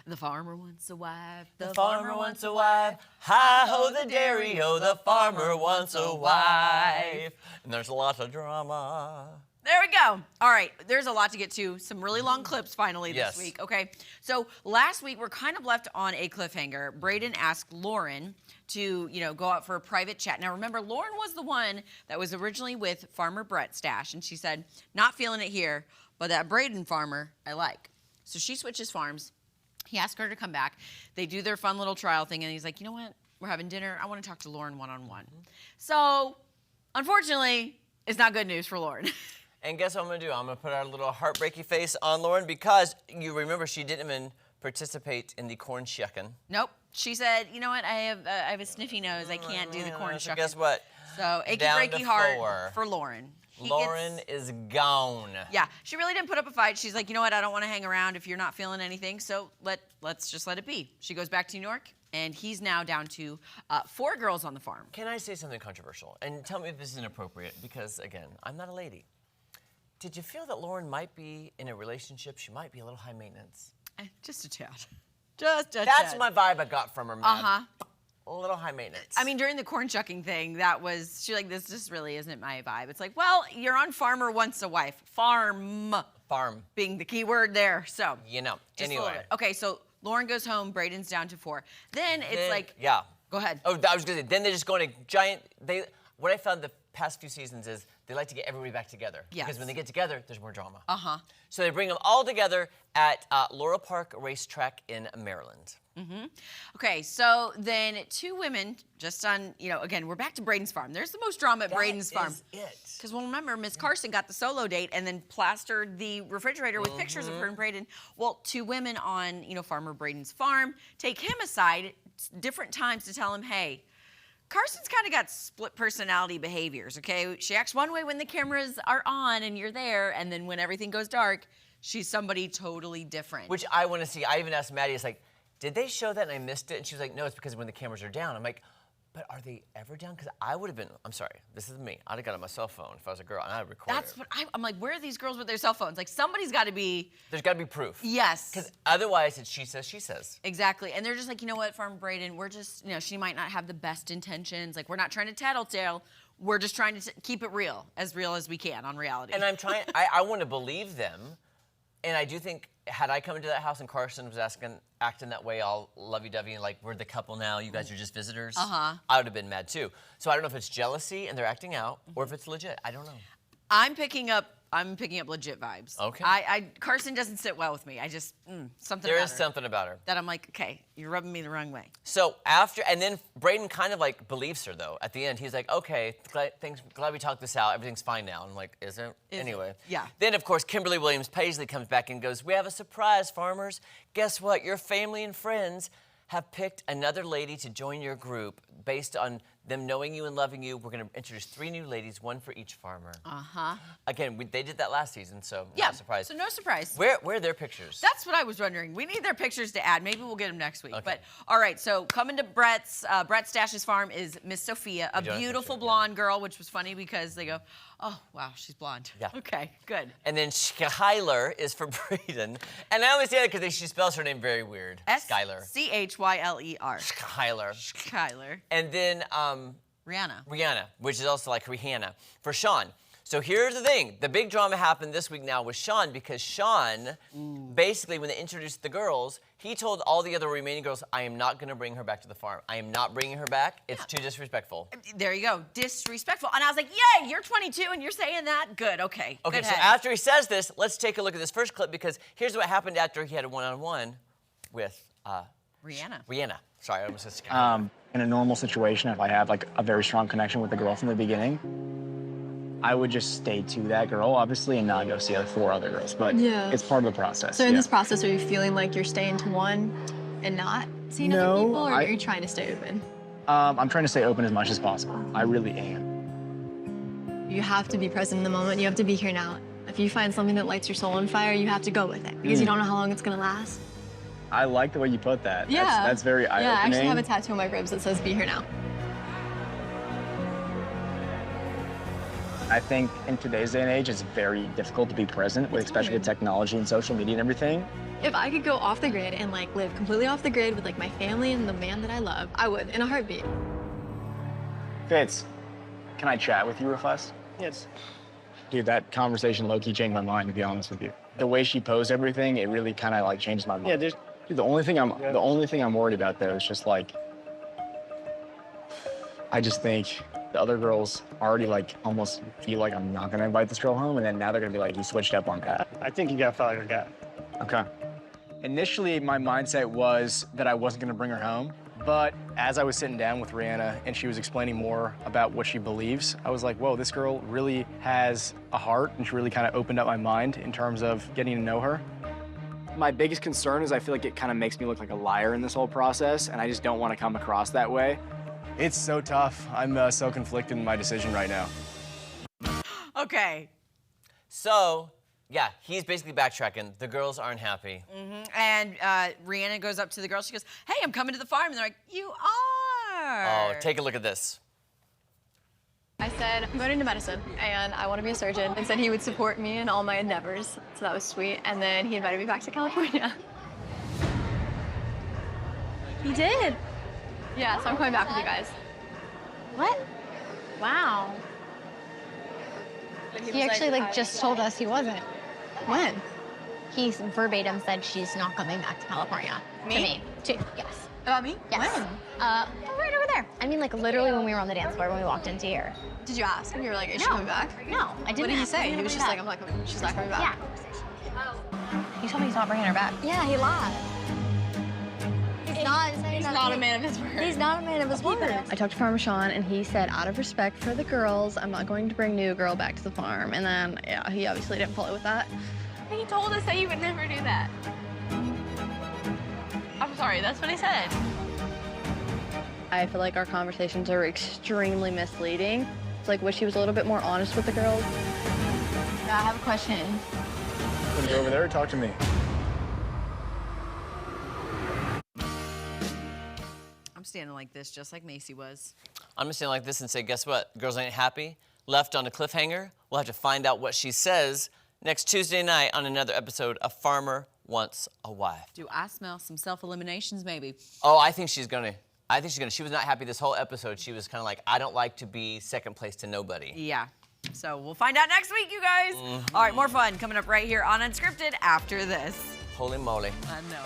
The farmer wants a wife. The farmer wants a wife. Hi-ho the dairy-o, the farmer wants a wife. And there's a lot of drama. There we go. All right, there's a lot to get to. Some really long clips finally this week, okay? So last week, we're kind of left on a cliffhanger. Braden asked Lauren to, go out for a private chat. Now, remember, Lauren was the one that was originally with Farmer Brett's stash, and she said, not feeling it here, but that Braden farmer, I like. So she switches farms. He asked her to come back. They do their fun little trial thing, and he's like, you know what? We're having dinner. I want to talk to Lauren one-on-one. So, unfortunately, it's not good news for Lauren. And guess what I'm going to do? I'm going to put our little heartbreaky face on Lauren because you remember she didn't even participate in the corn shucking. Nope. She said, you know what? I have a sniffy nose. I can't do the corn shucking. Guess what? So achy breaky heart for Lauren. Lauren is gone. Yeah, she really didn't put up a fight. She's like, you know what? I don't want to hang around if you're not feeling anything. So let's just let it be. She goes back to New York, and he's now down to 4 girls on the farm. Can I say something controversial? And tell me if this is inappropriate because, again, I'm not a lady. Did you feel that Lauren might be in a relationship? She might be a little high maintenance. Just a tad. Just a tad. That's my vibe I got from her, man. Uh-huh. A little high maintenance. I mean, during the corn shucking thing, she's like, this just really isn't my vibe. It's like, well, you're on Farmer Wants a Wife. Farm. Being the key word there, so. Anyway. Okay, so Lauren goes home, Braden's down to 4. Then it's like. Yeah. Go ahead. Oh, I was going to say, then they're just going to giant, what I found the past few seasons is they like to get everybody back together. Yes. Because when they get together, there's more drama. Uh-huh. So they bring them all together at Laurel Park Racetrack in Maryland. Mm-hmm. Okay, so then 2 women just on, again, we're back to Braden's farm. There's the most drama at Braden's farm. That is it. Because, well, remember, Miss Carson got the solo date and then plastered the refrigerator with pictures of her and Braden. Well, 2 women on, Farmer Braden's farm take him aside different times to tell him, hey, Carson's kind of got split personality behaviors, okay? She acts one way when the cameras are on and you're there, and then when everything goes dark, she's somebody totally different. Which I want to see. I even asked Maddie, it's like, did they show that and I missed it? And she was like, no, it's because when the cameras are down. I'm like, but are they ever down? Because I would have been, I'm sorry, this is me. I'd have got on my cell phone if I was a girl and I'd record That's what I'm like, where are these girls with their cell phones? Like, somebody's got to be. There's got to be proof. Yes. Because otherwise it's she says, she says. Exactly. And they're just like, you know what, Farmer Braden, we're just, she might not have the best intentions. Like, we're not trying to tattletale. We're just trying to keep it real as we can on reality. And I'm trying, I want to believe them. And I do think, had I come into that house and Carson was acting that way, all lovey-dovey, and like, we're the couple now, you guys are just visitors, I would have been mad too. So I don't know if it's jealousy and they're acting out, or if it's legit. I don't know. I'm picking up legit vibes. Okay. Carson doesn't sit well with me. I just, something There about is her something about her. that I'm like, okay, you're rubbing me the wrong way. So and then Braden kind of like believes her though. At the end, he's like, okay, glad we talked this out. Everything's fine now. I'm like, is it? Anyway. Yeah. Then, of course, Kimberly Williams-Paisley comes back and goes, we have a surprise, farmers. Guess what? Your family and friends have picked another lady to join your group based on them knowing you and loving you. We're going to introduce 3 new ladies, 1 for each farmer. Again, they did that last season, so not a surprise. So no surprise. Where are their pictures? That's what I was wondering. We need their pictures to add. Maybe we'll get them next week. Okay. But all right, so coming to Brett Stash's farm is Miss Sophia, a beautiful blonde girl, which was funny because they go, oh, wow, she's blonde. Yeah. Okay, good. And then Skylar is for Braden. And I only say that because she spells her name very weird. Skylar. Chyler. Skylar. And then Rihanna, which is also like Rihanna, for Shawn. So here's the thing. The big drama happened this week now with Shawn because Shawn, basically when they introduced the girls, he told all the other remaining girls, I am not going to bring her back to the farm. I am not bringing her back. It's too disrespectful. There you go. Disrespectful. And I was like, yay, you're 22 and you're saying that? Good, okay. Okay, good so after he says this, let's take a look at this first clip because here's what happened after he had a one-on-one with Rihanna. Sorry, I almost said Skylar. In a normal situation, if I have like a very strong connection with the girl from the beginning, I would just stay to that girl, obviously, and not go see like 4 other girls. But it's part of the process. So in this process, are you feeling like you're staying to one and not seeing other people, or are you trying to stay open? I'm trying to stay open as much as possible. I really am. You have to be present in the moment. You have to be here now. If you find something that lights your soul on fire, you have to go with it because you don't know how long it's gonna last. I like the way you put that. Yeah. That's very eye-opening. Yeah, I actually have a tattoo on my ribs that says, be here now. I think in today's day and age, it's very difficult to be present, especially with technology and social media and everything. If I could go off the grid and like live completely off the grid with like my family and the man that I love, I would in a heartbeat. Fitz, can I chat with you real fast? Yes. Dude, that conversation low-key changed my mind, to be honest with you. The way she posed everything, it really kind of like changed my mind. Yeah, there's... Dude, the only thing I'm worried about though is just like, I just think the other girls already like almost feel like I'm not gonna invite this girl home, and then now they're gonna be like, you switched up on that. I think you gotta follow your gut. Okay. Initially, my mindset was that I wasn't gonna bring her home, but as I was sitting down with Rihanna and she was explaining more about what she believes, I was like, whoa, this girl really has a heart, and she really kind of opened up my mind in terms of getting to know her. My biggest concern is I feel like it kind of makes me look like a liar in this whole process, and I just don't want to come across that way. It's so tough. I'm so conflicted in my decision right now. Okay. So, yeah, he's basically backtracking. The girls aren't happy. And Rihanna goes up to the girls. She goes, hey, I'm coming to the farm. And they're like, you are. Oh, take a look at this. I said, I'm going into medicine and I want to be a surgeon, and said he would support me in all my endeavors. So that was sweet. And then he invited me back to California. He did. Yeah, so I'm coming back with you guys. What? Wow. He actually like just told us he wasn't. When? He verbatim said she's not coming back to California. Me? To me. Yes. About me? Yes. When? Right over there. I mean, like literally when we were on the dance floor when we walked into here. Did you ask him? You were like, is she No. coming back? No, I didn't. What did he ask. say? didn't He was bring just her like, I'm not coming. She's not coming back. Yeah. He told me he's not bringing her back. Yeah, he lied. He's not a man of his word. He's not a man of his word. I talked to Farmer Shawn, and he said, out of respect for the girls, I'm not going to bring new girl back to the farm. And then, yeah, he obviously didn't follow with that. He told us that he would never do that. I'm sorry, that's what he said. I feel like our conversations are extremely misleading. It's like, wish he was a little bit more honest with the girls. I have a question. Wanna go over there or talk to me? I'm standing like this, just like Macy was. I'm gonna stand like this and say, guess what? Girls ain't happy. Left on a cliffhanger. We'll have to find out what she says next Tuesday night on another episode of Farmer Wants a Wife. Do I smell some self-eliminations, maybe? Oh, I think she's gonna. She was not happy this whole episode. She was kind of like, I don't like to be second place to nobody. Yeah. So we'll find out next week, you guys. All right, more fun coming up right here on Unscripted after this. Holy moly. I know.